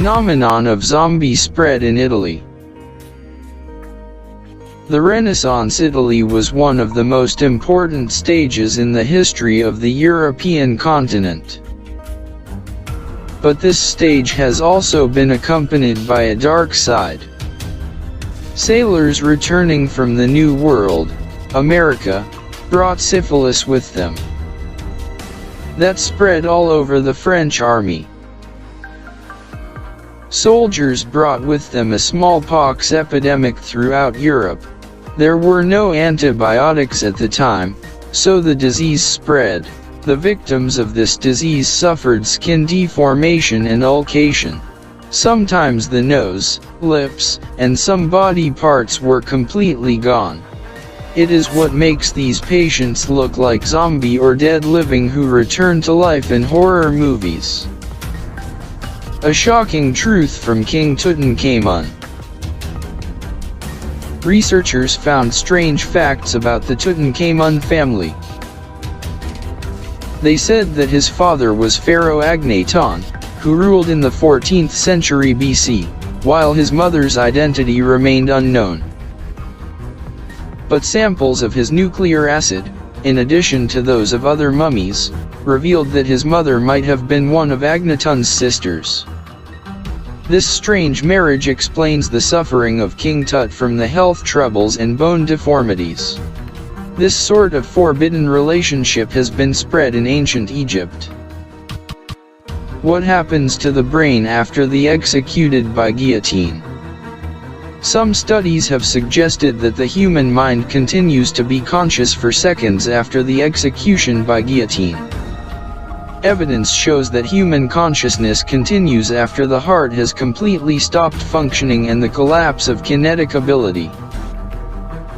phenomenon of zombie spread in Italy. The Renaissance Italy was one of the most important stages in the history of the European continent. But this stage has also been accompanied by a dark side. Sailors returning from the New World, America, brought syphilis with them. That spread all over the French army. Soldiers brought with them a smallpox epidemic throughout Europe. There were no antibiotics at the time, so the disease spread. The victims of this disease suffered skin deformation and ulceration. Sometimes the nose, lips, and some body parts were completely gone. It is what makes these patients look like zombie or dead living who return to life in horror movies. A shocking truth from King Tutankhamun. Researchers found strange facts about the Tutankhamun family. They said that his father was Pharaoh Akhenaten, who ruled in the 14th century BC, while his mother's identity remained unknown. But samples of his nucleic acid, in addition to those of other mummies, revealed that his mother might have been one of Akhenaten's sisters. This strange marriage explains the suffering of King Tut from the health troubles and bone deformities. This sort of forbidden relationship has been spread in ancient Egypt. What happens to the brain after the executed by guillotine? Some studies have suggested that the human mind continues to be conscious for seconds after the execution by guillotine. Evidence shows that human consciousness continues after the heart has completely stopped functioning and the collapse of kinetic ability.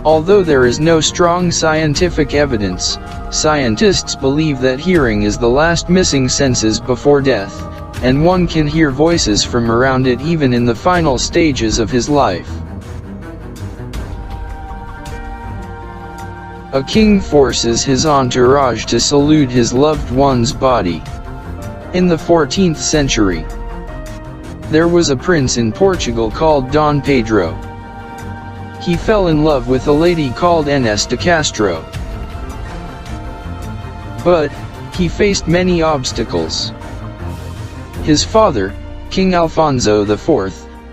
Although there is no strong scientific evidence, scientists believe that hearing is the last missing senses before death, and one can hear voices from around it even in the final stages of his life. A king forces his entourage to salute his loved one's body. In the 14th century, there was a prince in Portugal called Dom Pedro. He fell in love with a lady called Inês de Castro. But he faced many obstacles. His father, King Alfonso IV,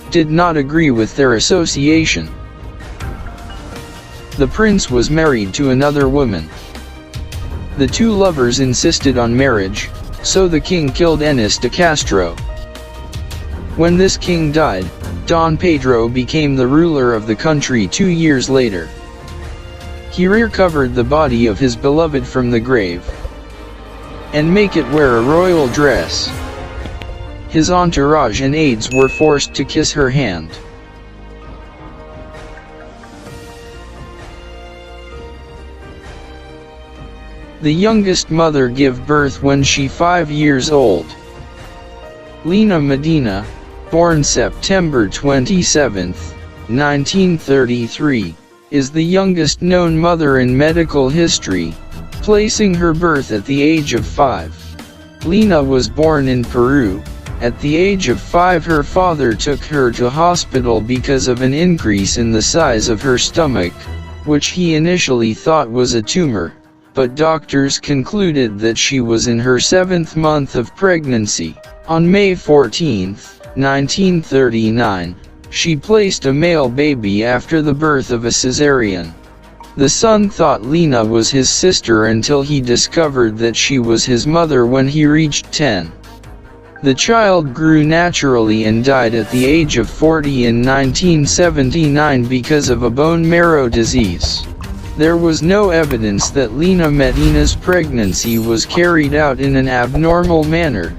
did not agree with their association. The prince was married to another woman. The two lovers insisted on marriage, so the king killed Inês de Castro. When this king died, Dom Pedro became the ruler of the country 2 years later. He recovered the body of his beloved from the grave and make it wear a royal dress. His entourage and aides were forced to kiss her hand. The youngest mother gave birth when she 5 years old. Lina Medina, born September 27, 1933, is the youngest known mother in medical history, placing her birth at the age of 5. Lina was born in Peru. At the age of 5 her father took her to hospital because of an increase in the size of her stomach, which he initially thought was a tumor, but doctors concluded that she was in her 7th month of pregnancy. On May 14, 1939, she placed a male baby after the birth of a cesarean. The son thought Lina was his sister until he discovered that she was his mother when he reached 10. The child grew naturally and died at the age of 40 in 1979 because of a bone marrow disease. There was no evidence that Lina Medina's pregnancy was carried out in an abnormal manner,